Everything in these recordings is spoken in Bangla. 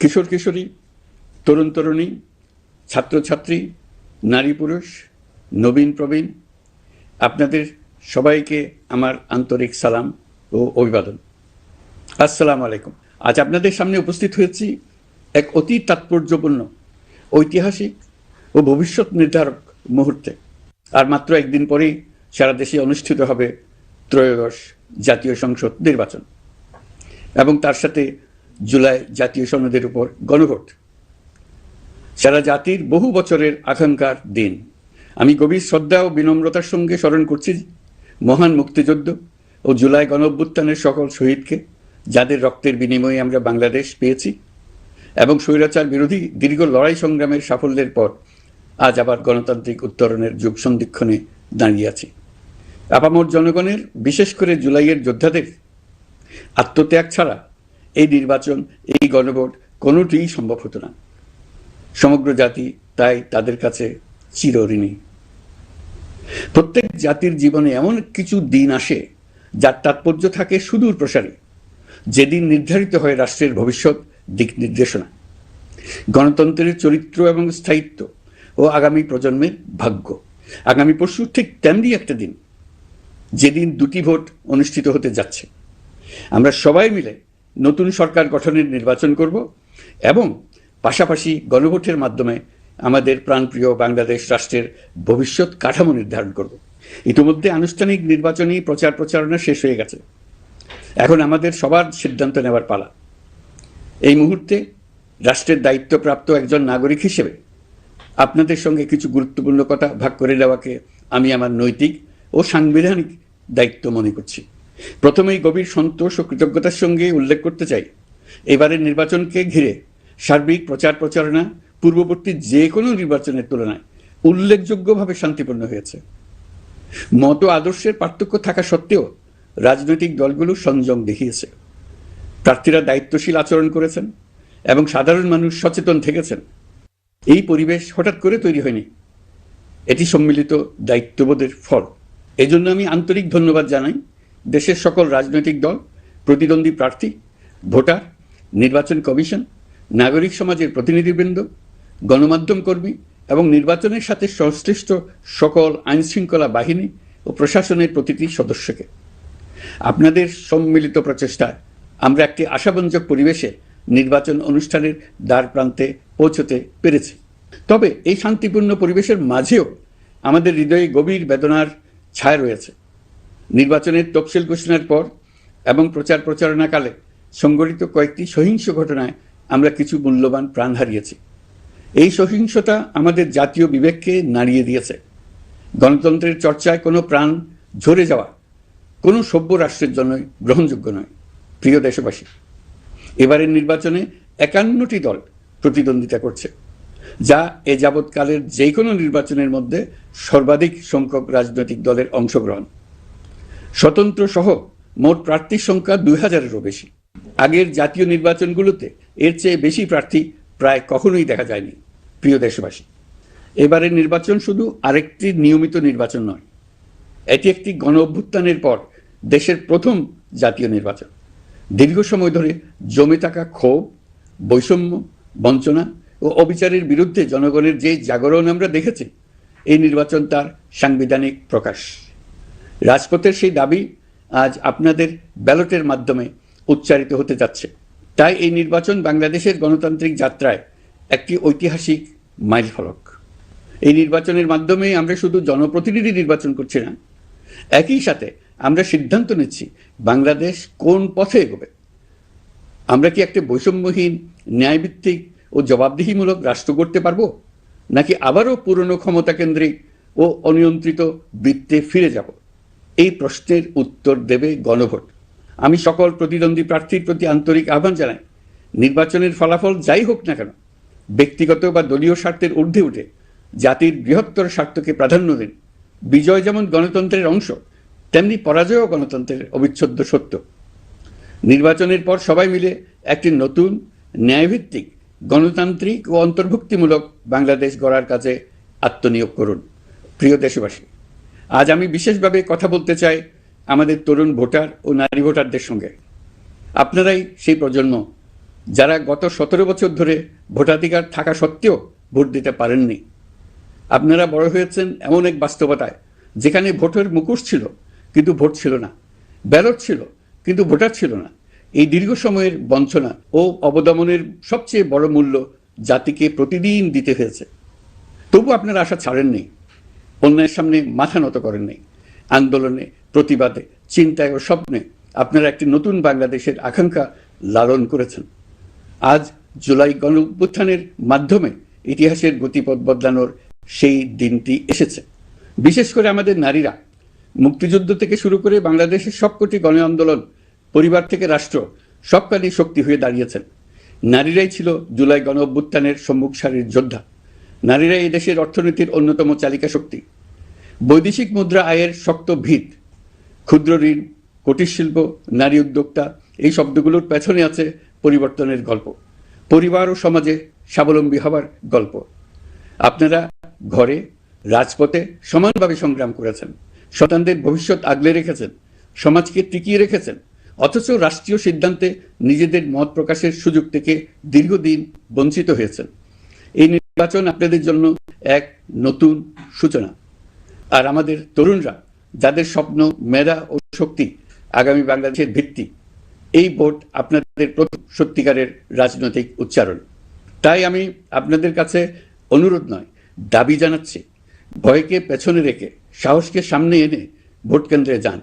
কিশোর কিশোরী, তরুণ তরুণী, ছাত্রছাত্রী, নারী পুরুষ, নবীন প্রবীণ, আপনাদের সবাইকে আমার আন্তরিক সালাম ও অভিবাদন। আসসালামু আলাইকুম। আজ আপনাদের সামনে উপস্থিত হয়েছি এক অতি তাৎপর্যপূর্ণ, ঐতিহাসিক ও ভবিষ্যৎ নির্ধারক মুহূর্তে। আর মাত্র একদিন পরেই সারা দেশে অনুষ্ঠিত হবে ত্রয়োদশ জাতীয় সংসদ নির্বাচন এবং তার সাথে জুলাই জাতীয় সনদের উপর গণভোট। সারা জাতির বহু বছরের আকাঙ্ক্ষার দিন। আমি গভীর শ্রদ্ধা ও বিনম্রতার সঙ্গে স্মরণ করছি মহান মুক্তিযুদ্ধ ও জুলাই গণঅভ্যুত্থানের সকল শহীদকে, যাদের রক্তের বিনিময়ে আমরা বাংলাদেশ পেয়েছি এবং স্বৈরাচার বিরোধী দীর্ঘ লড়াই সংগ্রামের সাফল্যের পর আজ আবার গণতান্ত্রিক উত্তরণের যুগ সন্ধিক্ষণে দাঁড়িয়ে আছি। আপামর জনগণের, বিশেষ করে জুলাইয়ের যোদ্ধাদের আত্মত্যাগ ছাড়া এই নির্বাচন, এই গণভোট কোনোটিই সম্ভব হতো না। সমগ্র জাতি তাই তাদের কাছে চিরঋণী। প্রত্যেক জাতির জীবনে এমন কিছু দিন আসে যার তাৎপর্য থাকে সুদূর প্রসারী, যেদিন নির্ধারিত হয় রাষ্ট্রের ভবিষ্যৎ দিক নির্দেশনা, গণতন্ত্রের চরিত্র এবং স্থায়িত্ব ও আগামী প্রজন্মের ভাগ্য। আগামী পরশু ঠিক তেমনি একটা দিন, যেদিন দুটি ভোট অনুষ্ঠিত হতে যাচ্ছে। আমরা সবাই মিলে নতুন সরকার গঠনের নির্বাচন করব এবং পাশাপাশি গণভোটের মাধ্যমে আমাদের প্রাণপ্রিয় বাংলাদেশ রাষ্ট্রের ভবিষ্যৎ কাঠামো নির্ধারণ করব। ইতিমধ্যে আনুষ্ঠানিক নির্বাচনী প্রচার প্রচারণা শেষ হয়ে গেছে। এখন আমাদের সবার সিদ্ধান্ত নেওয়ার পালা। এই মুহূর্তে রাষ্ট্রের দায়িত্বপ্রাপ্ত একজন নাগরিক হিসেবে আপনাদের সঙ্গে কিছু গুরুত্বপূর্ণ কথা ভাগ করে নেওয়াকে আমি আমার নৈতিক ও সাংবিধানিক দায়িত্ব মনে করছি। প্রথমেই গভীর সন্তোষ ও কৃতজ্ঞতার সঙ্গে উল্লেখ করতে চাই, এবারের নির্বাচনকে ঘিরে সার্বিক প্রচার প্রচারণা পূর্ববর্তী যে কোনো নির্বাচনের তুলনায় উল্লেখযোগ্যভাবে শান্তিপূর্ণ হয়েছে। মত আদর্শের পার্থক্য থাকা সত্ত্বেও রাজনৈতিক দলগুলো সংযম দেখিয়েছে। প্রার্থীরা দায়িত্বশীল আচরণ করেছেন এবং সাধারণ মানুষ সচেতন থেকেছেন। এই পরিবেশ হঠাৎ করে তৈরি হয়নি, এটি সম্মিলিত দায়িত্ববোধের ফল। এজন্য আমি আন্তরিক ধন্যবাদ জানাই দেশের সকল রাজনৈতিক দল, প্রতিদ্বন্দ্বী প্রার্থী, ভোটার, নির্বাচন কমিশন, নাগরিক সমাজের প্রতিনিধিবৃন্দ, গণমাধ্যম কর্মী এবং নির্বাচনের সাথে সংশ্লিষ্ট সকল আইনশৃঙ্খলা বাহিনী ও প্রশাসনের প্রতিটি সদস্যকে। আপনাদের সম্মিলিত প্রচেষ্টায় আমরা একটি আশাব্যঞ্জক পরিবেশে নির্বাচন অনুষ্ঠানের দ্বার প্রান্তে পৌঁছতে পেরেছি। তবে এই শান্তিপূর্ণ পরিবেশের মাঝেও আমাদের হৃদয়ে গভীর বেদনার ছায়া রয়েছে। নির্বাচনের তফসিল ঘোষণার পর এবং প্রচার প্রচারণাকালে সংঘটিত কয়েকটি সহিংস ঘটনায় আমরা কিছু মূল্যবান প্রাণ হারিয়েছি। এই সহিংসতা আমাদের জাতীয় বিবেককে নাড়িয়ে দিয়েছে। গণতন্ত্রের চর্চায় কোনো প্রাণ ঝরে যাওয়া কোনো সভ্য রাষ্ট্রের জন্য গ্রহণযোগ্য নয়। প্রিয় দেশবাসী, এবারের নির্বাচনে 51টি দল প্রতিদ্বন্দ্বিতা করছে, যা এ যাবৎকালের যে কোনো নির্বাচনের মধ্যে সর্বাধিক সংখ্যক রাজনৈতিক দলের অংশগ্রহণ। স্বতন্ত্র সহ মোট প্রার্থীর সংখ্যা 2000-এরও বেশি। আগের জাতীয় নির্বাচনগুলোতে এর চেয়ে বেশি প্রার্থী প্রায় কখনোই দেখা যায়নি। প্রিয় দেশবাসী, এবারের নির্বাচন শুধু আরেকটি নিয়মিত নির্বাচন নয়, এটি একটি গণ অভ্যুত্থানের পর দেশের প্রথম জাতীয় নির্বাচন। দীর্ঘ সময় ধরে জমে থাকা ক্ষোভ, বৈষম্য, বঞ্চনা ও অবিচারের বিরুদ্ধে জনগণের যে জাগরণ আমরা দেখেছি, এই নির্বাচন তার সাংবিধানিক প্রকাশ। রাজপথের সেই দাবি আজ আপনাদের ব্যালটের মাধ্যমে উচ্চারিত হতে যাচ্ছে। তাই এই নির্বাচন বাংলাদেশের গণতান্ত্রিক যাত্রায় একটি ঐতিহাসিক মাইলফলক। এই নির্বাচনের মাধ্যমে আমরা শুধু জনপ্রতিনিধি নির্বাচন করছি না, একই সাথে আমরা সিদ্ধান্ত নিচ্ছি বাংলাদেশ কোন পথে এগোবে। আমরা কি একটা বৈষম্যহীন, ন্যায়ভিত্তিক ও জবাবদিহিমূলক রাষ্ট্র গড়তে পারবো, নাকি আবারও পুরনো ক্ষমতা কেন্দ্রিক ও অনিয়ন্ত্রিত বৃত্তে ফিরে যাব? এই প্রশ্নের উত্তর দেবে গণভোট। আমি সকল প্রতিদ্বন্দ্বী প্রার্থীর প্রতি আন্তরিক আহ্বান জানাই, নির্বাচনের ফলাফল যাই হোক না কেন, ব্যক্তিগত বা দলীয় স্বার্থের ঊর্ধ্বে উঠে জাতির বৃহত্তর স্বার্থকে প্রাধান্য দিন। বিজয় যেমন গণতন্ত্রের অংশ, তেমনি পরাজয়ও গণতন্ত্রের অবিচ্ছেদ্য সত্য। নির্বাচনের পর সবাই মিলে একটি নতুন, ন্যায়ভিত্তিক, গণতান্ত্রিক ও অন্তর্ভুক্তিমূলক বাংলাদেশ গড়ার কাজে আত্মনিয়োগ করুন। প্রিয় দেশবাসী, আজ আমি বিশেষভাবে কথা বলতে চাই আমাদের তরুণ ভোটার ও নারী ভোটারদের সঙ্গে। আপনারাই সেই প্রজন্ম যারা গত 17 বছর ধরে ভোটাধিকার থাকা সত্ত্বেও ভোট দিতে পারেননি। আপনারা বড় হয়েছেন এমন এক বাস্তবতায় যেখানে ভোটের মুখোশ ছিল কিন্তু ভোট ছিল না, ব্যালট ছিল কিন্তু ভোটার ছিল না। এই দীর্ঘ সময়ের বঞ্চনা ও অবদমনের সবচেয়ে বড় মূল্য জাতিকে প্রতিদিন দিতে হয়েছে। তবু আপনারা আশা ছাড়েননি, অন্যায়ের সামনে মাথা নত করেননি। আন্দোলনে, প্রতিবাদে, চিন্তায় ও স্বপ্নে আপনারা একটি নতুন বাংলাদেশের আকাঙ্ক্ষা লালন করেছেন। আজ জুলাই গণঅভ্যুত্থানের মাধ্যমে ইতিহাসের গতিপথ বদলানোর সেই দিনটি এসেছে। বিশেষ করে আমাদের নারীরা মুক্তিযুদ্ধ থেকে শুরু করে বাংলাদেশের সবকটি গণ আন্দোলন, পরিবার থেকে রাষ্ট্র, সবকালেই শক্তি হয়ে দাঁড়িয়েছেন। নারীরাই ছিল জুলাই গণঅভ্যুত্থানের সম্মুখ সারির যোদ্ধা। নারীরাই এই দেশের অর্থনীতির অন্যতম চালিকা শক্তি। বৈদেশিক মুদ্রা আয়ের শক্ত ভিত, ক্ষুদ্র ঋণ, কুটির শিল্প, নারী উদ্যোক্তা, এই শব্দগুলোর পেছনে আছে পরিবর্তনের গল্প, পরিবার ও সমাজে স্বাবলম্বী হবার গল্প। আপনারা ঘরে, রাজপথে সমানভাবে সংগ্রাম করেছেন, সন্তানদের ভবিষ্যৎ আগলে রেখেছেন, সমাজকে টিকিয়ে রেখেছেন, অথচ রাষ্ট্রীয় সিদ্ধান্তে নিজেদের মত প্রকাশের সুযোগ থেকে দীর্ঘদিন বঞ্চিত হয়েছেন। এই নির্বাচন আপনাদের জন্য এক নতুন সূচনা। আর আমাদের তরুণরা, যাদের স্বপ্ন, মেধা ও শক্তি আগামী বাংলাদেশের ভিত্তি, এই ভোট আপনাদের প্রথম সত্যিকারের রাজনৈতিক উচ্চারণ। তাই আমি আপনাদের কাছে অনুরোধ নয়, দাবি জানাচ্ছি, ভয়কে পেছনে রেখে সাহসকে সামনে এনে ভোট কেন্দ্রে যান।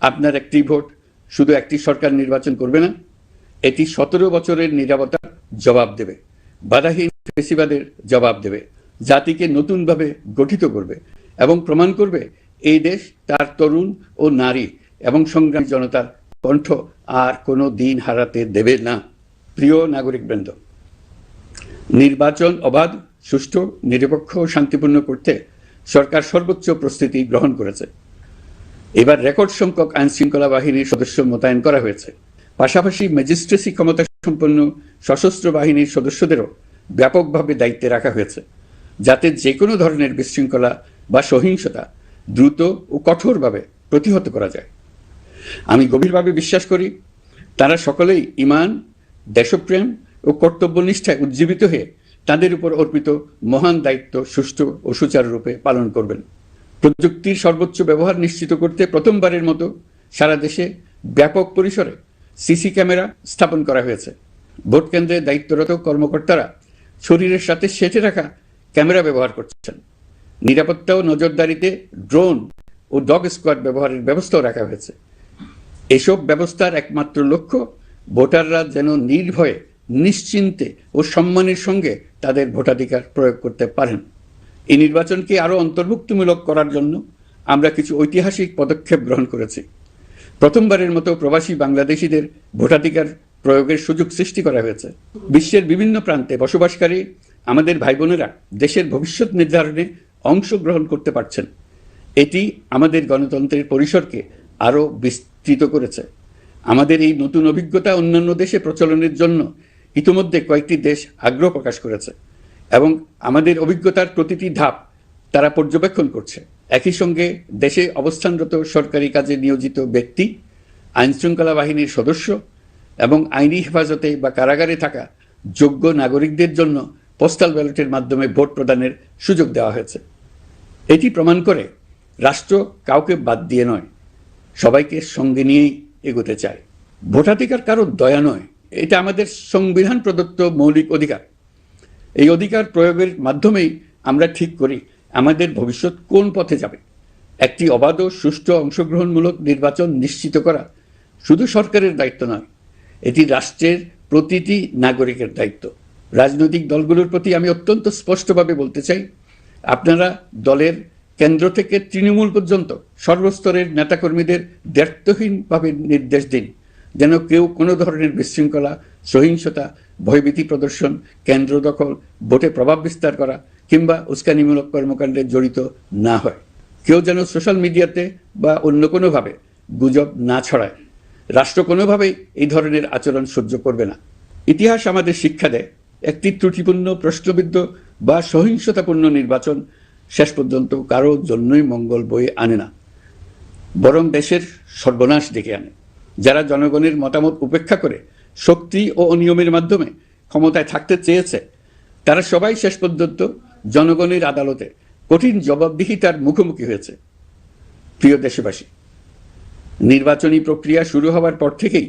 আপনার একটি ভোট শুধু একটি সরকার নির্বাচন করবে না, এটি 17 বছরের নীরবতার জবাব দেবে, বাধাহীন ফেসিবাদের জবাব দেবে, জাতিকে নতুনভাবে গঠিত করবে এবং প্রমাণ করবে এই দেশ তার তরুণ ও নারী এবং সংগ্রামী জনতার কণ্ঠ আর কোনো দিন হারাতে দেবে না। প্রিয় নাগরিকবৃন্দ, নির্বাচন অবাধ, সুষ্ঠু, নিরপেক্ষ ও শান্তিপূর্ণ করতে সরকার সর্বোচ্চ প্রস্তুতি গ্রহণ করেছে। এবার রেকর্ড সংখ্যক আইন শৃঙ্খলা বাহিনীর সদস্য মোতায়েন করা হয়েছে। পাশাপাশি ম্যাজিস্ট্রেসি ক্ষমতা সম্পন্ন সশস্ত্র বাহিনীর সদস্যদেরও ব্যাপকভাবে দায়িত্বে রাখা হয়েছে, যাতে যে কোনো ধরনের বিশৃঙ্খলা বা সহিংসতা দ্রুত ও কঠোরভাবে প্রতিহত করা যায়। আমি গভীরভাবে বিশ্বাস করি তারা সকলেই ঈমান, দেশপ্রেম ও কর্তব্যনিষ্ঠায় উজ্জীবিত হয়ে তাদের উপর অর্পিত মহান দায়িত্ব সুষ্ঠু ও সুচারুরূপে পালন করবেন। প্রযুক্তির সর্বোচ্চ ব্যবহার নিশ্চিত করতে প্রথমবারের মতো সারা দেশে ব্যাপক পরিসরে সিসি ক্যামেরা স্থাপন করা হয়েছে। ভোট কেন্দ্রে দায়িত্বরত কর্মকর্তারা শরীরের সাথে সেটে রাখা ক্যামেরা ব্যবহার করছেন। নিরাপত্তা ও নজরদারিতে ড্রোন ও ডগ স্কোয়াড ব্যবহারের ব্যবস্থাও রাখা হয়েছে। এসব ব্যবস্থার একমাত্র লক্ষ্য ভোটাররা যেন নির্ভয়ে, নিশ্চিন্তে ও সম্মানের সঙ্গে তাদের ভোটাধিকার প্রয়োগ করতে পারেন। এই নির্বাচনকে আরও অন্তর্ভুক্তিমূলক করার জন্য আমরা কিছু ঐতিহাসিক পদক্ষেপ গ্রহণ করেছি। প্রথমবারের মতো প্রবাসী বাংলাদেশিদের ভোটাধিকার প্রয়োগের সুযোগ সৃষ্টি করা হয়েছে। বিশ্বের বিভিন্ন প্রান্তে বসবাসকারী আমাদের ভাই বোনেরা দেশের ভবিষ্যৎ নির্ধারণে অংশগ্রহণ করতে পারছেন। এটি আমাদের গণতন্ত্রের পরিসরকে আরও বিস্তৃত করেছে। আমাদের এই নতুন অভিজ্ঞতা অন্যান্য দেশে প্রচলনের জন্য ইতিমধ্যে কয়েকটি দেশ আগ্রহ প্রকাশ করেছে এবং আমাদের অভিজ্ঞতার প্রতিটি ধাপ তারা পর্যবেক্ষণ করছে। একই সঙ্গে দেশে অবস্থানরত সরকারি কাজে নিয়োজিত ব্যক্তি, আইনশৃঙ্খলা বাহিনীর সদস্য এবং আইনি হেফাজতে বা কারাগারে থাকা যোগ্য নাগরিকদের জন্য পোস্টাল ব্যালটের মাধ্যমে ভোট প্রদানের সুযোগ দেওয়া হয়েছে। এটি প্রমাণ করে রাষ্ট্র কাউকে বাদ দিয়ে নয়, সবাইকে সঙ্গে নিয়েই এগোতে চায়। ভোটাধিকার কারো দয়া নয়, এটা আমাদের সংবিধান প্রদত্ত মৌলিক অধিকার। এই অধিকার প্রয়োগের মাধ্যমেই আমরা ঠিক করি আমাদের ভবিষ্যৎ কোন পথে যাবে। একটি অবাধ ও সুষ্ঠু অংশগ্রহণমূলক নির্বাচন নিশ্চিত করা শুধু সরকারের দায়িত্ব নয়, এটি রাষ্ট্রের প্রতিটি নাগরিকের দায়িত্ব। রাজনৈতিক দলগুলোর প্রতি আমি অত্যন্ত স্পষ্টভাবে বলতে চাই, আপনারা দলের কেন্দ্র থেকে তৃণমূল পর্যন্ত সর্বস্তরের নেতাকর্মীদের দায়িত্বহীনভাবে নির্দেশ দিন যেন কেউ কোনো ধরনের বিশৃঙ্খলা, সহিংসতা, ভয়ভীতি প্রদর্শন, কেন্দ্র দখল, ভোটে প্রভাব বিস্তার করা কিংবা উস্কানিমূলক কর্মকাণ্ডে জড়িত না হয়। কেউ যেন সোশ্যাল মিডিয়াতে বা অন্য কোনোভাবে গুজব না ছড়ায়। রাষ্ট্র কোনোভাবেই এই ধরনের আচরণ সহ্য করবে না। ইতিহাস আমাদের শিক্ষা দেয়, একটি ত্রুটিপূর্ণ, প্রশ্নবিদ্ধ বা সহিংসতাপূর্ণ নির্বাচন শেষ পর্যন্ত কারো জন্যই মঙ্গল বয়ে আনে না, বরং দেশের সর্বনাশ ডেকে আনে। যারা জনগণের মতামত উপেক্ষা করে শক্তি ও অনিয়মের মাধ্যমে ক্ষমতায় থাকতে চেয়েছে, তারা সবাই শেষ পর্যন্ত জনগণের আদালতে কঠিন জবাবদিহিতার মুখোমুখি হয়েছে। প্রিয় দেশবাসী, নির্বাচনী প্রক্রিয়া শুরু হওয়ার পর থেকেই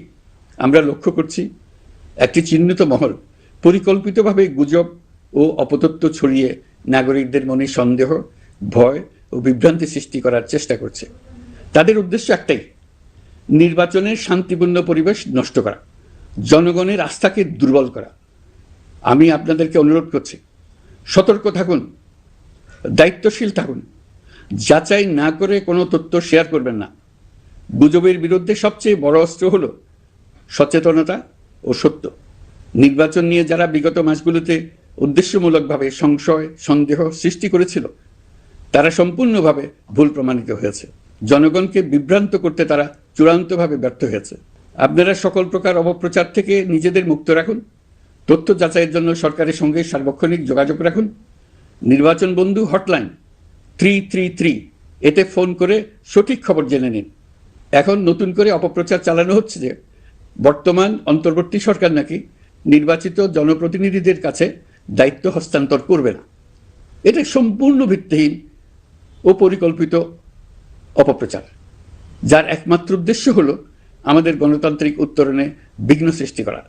আমরা লক্ষ্য করছি একটি চিহ্নিত মহল পরিকল্পিতভাবে গুজব ও অপতথ্য ছড়িয়ে নাগরিকদের মনে সন্দেহ, ভয় ও বিভ্রান্তি সৃষ্টি করার চেষ্টা করছে। তাদের উদ্দেশ্য একটাই, নির্বাচনের শান্তিপূর্ণ পরিবেশ নষ্ট করা, জনগণের আস্থাকে দুর্বল করা। আমি আপনাদেরকে অনুরোধ করছি, সতর্ক থাকুন, দায়িত্বশীল থাকুন, যাচাই না করে কোনো তথ্য শেয়ার করবেন না। গুজবের বিরুদ্ধে সবচেয়ে বড় অস্ত্র হলো সচেতনতা ও সত্য। নির্বাচন নিয়ে যারা বিগত মাসগুলোতে উদ্দেশ্যমূলকভাবে সংশয়, সন্দেহ সৃষ্টি করেছিল, তারা সম্পূর্ণভাবে ভুল প্রমাণিত হয়েছে। জনগণকে বিভ্রান্ত করতে তারা চূড়ান্তভাবে ব্যর্থ হয়েছে। আপনারা সকল প্রকার অপপ্রচার থেকে নিজেদের মুক্ত রাখুন। তথ্য যাচাইয়ের জন্য সরকারের সঙ্গে সার্বক্ষণিক যোগাযোগ রাখুন। নির্বাচন বন্ধু হটলাইন 333 এতে ফোন করে সঠিক খবর জেনে নিন। এখন নতুন করে অপপ্রচার চালানো হচ্ছে যে বর্তমান অন্তর্বর্তী সরকার নাকি নির্বাচিত জনপ্রতিনিধিদের কাছে দায়িত্ব হস্তান্তর করবে না। এটা সম্পূর্ণ ভিত্তিহীন ও পরিকল্পিত অপপ্রচার, যার একমাত্র উদ্দেশ্য হলো আমাদের গণতান্ত্রিক উত্তরণে বিঘ্ন সৃষ্টি করা।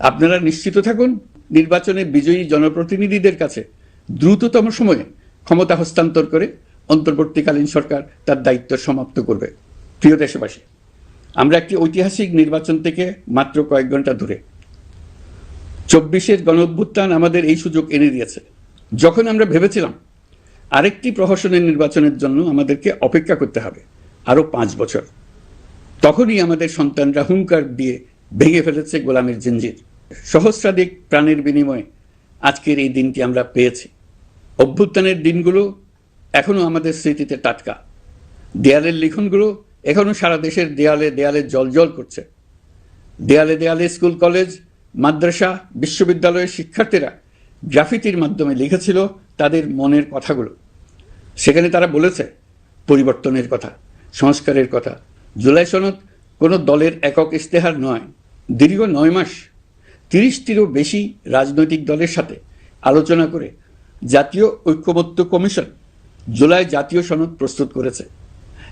আপনারা নিশ্চিত থাকুন, নির্বাচনে বিজয়ী জনপ্রতিনিধিদের কাছে দ্রুততম সময়ে ক্ষমতা হস্তান্তর করে অন্তর্বর্তীকালীন সরকার তার দায়িত্ব সমাপ্ত করবে। প্রিয় দেশবাসী, আমরা একটি ঐতিহাসিক নির্বাচন থেকে মাত্র কয়েক ঘন্টা দূরে। 24-এর গণঅভ্যুত্থান আমাদের এই সুযোগ এনে দিয়েছে। যখন আমরা ভেবেছিলাম আরেকটি প্রহসনের নির্বাচনের জন্য আমাদেরকে অপেক্ষা করতে হবে আরো 5 বছর, তখনই আমাদের সন্তানরা হুঙ্কার দিয়ে ভেঙে ফেলেছে গোলামের জিঞ্জির। সহস্রাধিক প্রাণের বিনিময়ে আজকের এই দিনটি আমরা পেয়েছি। অভ্যুত্থানের দিনগুলো এখনো আমাদের স্মৃতিতে টাটকা। দেয়ালের লিখনগুলো এখনো সারা দেশের দেয়ালে দেয়ালে জলজল করছে। দেয়ালে দেয়ালে স্কুল, কলেজ, মাদ্রাসা, বিশ্ববিদ্যালয়ের শিক্ষার্থীরা গ্রাফিতির মাধ্যমে লিখেছিল তাদের মনের কথাগুলো। সেখানে তারা বলেছে পরিবর্তনের কথা, সংস্কারের কথা। জুলাই সনদ কোনো দলের একক ইশতেহার নয়। দীর্ঘ 9 মাস 30টিরও বেশি রাজনৈতিক দলের সাথে আলোচনা করে জাতীয় ঐক্যমত্য কমিশন জুলাই জাতীয় সনদ প্রস্তুত করেছে।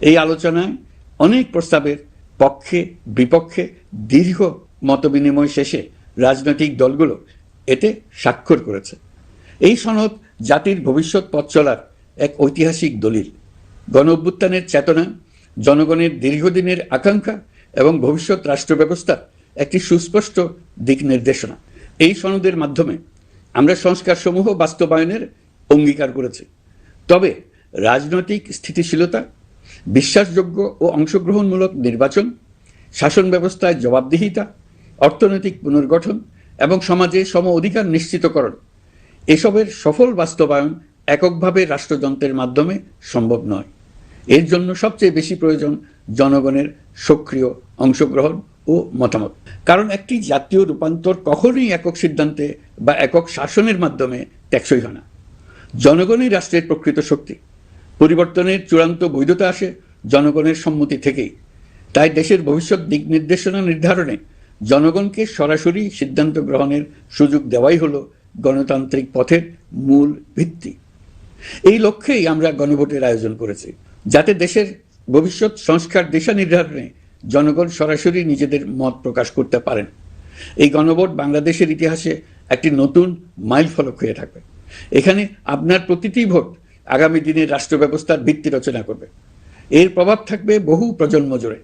এই আলোচনায় অনেক প্রস্তাবের পক্ষে বিপক্ষে দীর্ঘ মতবিনিময় শেষে রাজনৈতিক দলগুলো এতে স্বাক্ষর করেছে। এই সনদ জাতির ভবিষ্যৎ পথ চলার এক ঐতিহাসিক দলিল। গণঅভ্যুত্থানের চেতনা, জনগণের দীর্ঘদিনের আকাঙ্ক্ষা এবং ভবিষ্যৎ রাষ্ট্র ব্যবস্থার একটি সুস্পষ্ট দিক নির্দেশনা। এই সনদের মাধ্যমে আমরা সংস্কারসমূহ বাস্তবায়নের অঙ্গীকার করেছি। তবে রাজনৈতিক স্থিতিশীলতা, বিশ্বাসযোগ্য ও অংশগ্রহণমূলক নির্বাচন, শাসন ব্যবস্থায় জবাবদিহিতা, অর্থনৈতিক পুনর্গঠন এবং সমাজে সম অধিকার নিশ্চিতকরণ, এসবের সফল বাস্তবায়ন এককভাবে রাষ্ট্রযন্ত্রের মাধ্যমে সম্ভব নয়। এর জন্য সবচেয়ে বেশি প্রয়োজন জনগণের সক্রিয় অংশগ্রহণ ও মতামত। কারণ একটি জাতীয় রূপান্তর কখনোই একক সিদ্ধান্তে বা একক শাসনের মাধ্যমে টেকসই হয় না। জনগণই রাষ্ট্রের প্রকৃত শক্তি। পরিবর্তনের চূড়ান্ত বৈধতা আসে জনগণের সম্মতি থেকেই। তাই দেশের ভবিষ্যৎ দিক নির্দেশনা নির্ধারণে জনগণকে সরাসরি সিদ্ধান্ত গ্রহণের সুযোগ দেওয়াই হলো গণতান্ত্রিক পথের মূল ভিত্তি। এই লক্ষ্যেই আমরা গণভোটের আয়োজন করেছি, যাতে দেশের ভবিষ্যৎ সংস্কার দিশা নির্ধারণে জনগণ সরাসরি নিজেদের মত প্রকাশ করতে পারেন। এই গণভোট বাংলাদেশের ইতিহাসে একটি নতুন মাইল ফলক হয়ে থাকবে। এখানে আপনার প্রতিটি ভোট আগামী দিনের রাষ্ট্র ব্যবস্থার ভিত্তি রচনা করবে। এর প্রভাব থাকবে বহু প্রজন্ম জুড়ে।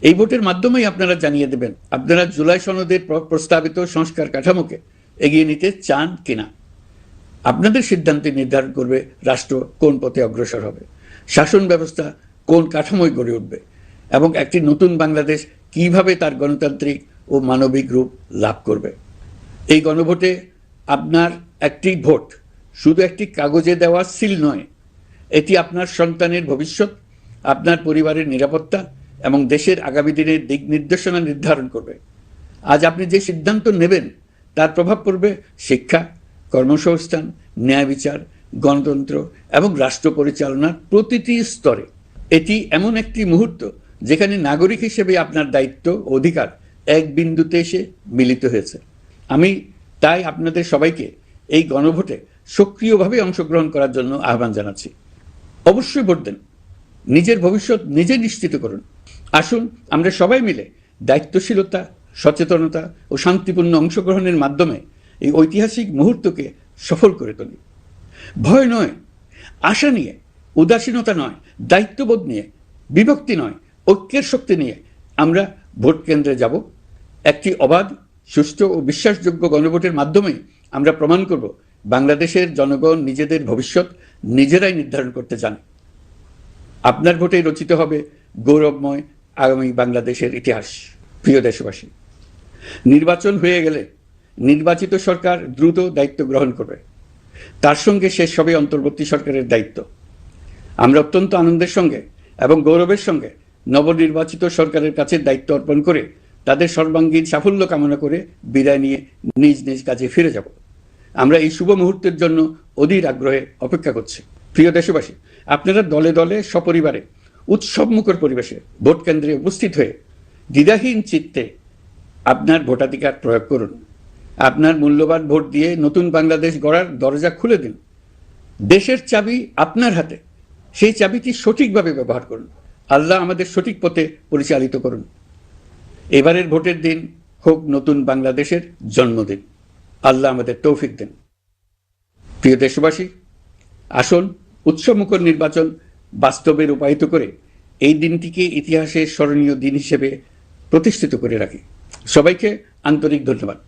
এই ভোটের মাধ্যমেই আপনারা জানিয়ে দেবেন আপনারা জুলাই সনদের প্রস্তাবিত সংস্কার কাঠামোকে এগিয়ে নিতে চান কিনা। আপনাদের সিদ্ধান্তে নির্ধারণ করবে রাষ্ট্র কোন পথে অগ্রসর হবে, শাসন ব্যবস্থা কোন কাঠামোয় গড়ে উঠবে এবং একটি নতুন বাংলাদেশ কিভাবে তার গণতান্ত্রিক ও মানবিক রূপ লাভ করবে। এই গণভোটে আপনার একটি ভোট শুধু একটি কাগজে দেওয়া সিল নয়, এটি আপনার সন্তানের ভবিষ্যৎ, আপনার পরিবারের নিরাপত্তা এবং দেশের আগামী দিনের দিক নির্দেশনা নির্ধারণ করবে। আজ আপনি যে সিদ্ধান্ত নেবেন তার প্রভাব পড়বে শিক্ষা, কর্মসংস্থান, ন্যায় বিচার, গণতন্ত্র এবং রাষ্ট্র পরিচালনার প্রতিটি স্তরে। এটি এমন একটি মুহূর্ত যেখানে নাগরিক হিসেবে আপনার দায়িত্ব ও অধিকার এক বিন্দুতে এসে মিলিত হয়েছে। আমি তাই আপনাদের সবাইকে এই গণভোটে সক্রিয়ভাবে অংশগ্রহণ করার জন্য আহ্বান জানাচ্ছি। অবশ্যই ভোট দেন, নিজের ভবিষ্যৎ নিজে নিশ্চিত করুন। আসুন আমরা সবাই মিলে দায়িত্বশীলতা, সচেতনতা ও শান্তিপূর্ণ অংশগ্রহণের মাধ্যমে এই ঐতিহাসিক মুহূর্তকে সফল করে তুলি। ভয় নয়, আশা নিয়ে, উদাসীনতা নয়, দায়িত্ববোধ নিয়ে, বিভক্তি নয়, ঐক্যের শক্তি নিয়ে আমরা ভোট কেন্দ্রে যাব। একটি অবাধ, সুষ্ঠু ও বিশ্বাসযোগ্য গণভোটের মাধ্যমে আমরা প্রমাণ করব বাংলাদেশের জনগণ নিজেদের ভবিষ্যৎ নিজেরাই নির্ধারণ করতে জানে। আপনার ভোটে রচিত হবে গৌরবময় আগামী বাংলাদেশের ইতিহাস। প্রিয় দেশবাসী, নির্বাচন হয়ে গেলে নির্বাচিত সরকার দ্রুত দায়িত্ব গ্রহণ করবে। তার সঙ্গে শেষ হবে অন্তর্বর্তী সরকারের দায়িত্ব। আমরা অত্যন্ত আনন্দের সঙ্গে এবং গৌরবের সঙ্গে নবনির্বাচিত সরকারের কাছে দায়িত্ব অর্পণ করে তাদের সর্বাঙ্গীন সাফল্য কামনা করে বিদায় নিয়ে নিজ নিজ কাজে ফিরে যাব। আমরা এই শুভ মুহূর্তের জন্য অধীর আগ্রহে অপেক্ষা করছি। প্রিয় দেশবাসী, আপনারা দলে দলে সপরিবারে উৎসবমুখর পরিবেশে ভোট কেন্দ্রে উপস্থিত হয়ে দ্বিধাহীন চিত্তে আপনার ভোটাধিকার প্রয়োগ করুন। আপনার মূল্যবান ভোট দিয়ে নতুন বাংলাদেশ গড়ার দরজা খুলে দিন। দেশের চাবি আপনার হাতে, সেই চাবিটি সঠিকভাবে ব্যবহার করুন। আল্লাহ আমাদের সঠিক পথে পরিচালিত করুন। এবারের ভোটের দিন হোক নতুন বাংলাদেশের জন্মদিন। আল্লাহ আমাদের তৌফিক দেন। প্রিয় দেশবাসী, আসুন উৎসবমুখর নির্বাচন বাস্তবে রূপায়িত করে এই দিনটিকে ইতিহাসের স্মরণীয় দিন হিসেবে প্রতিষ্ঠিত করে রাখি। সবাইকে আন্তরিক ধন্যবাদ।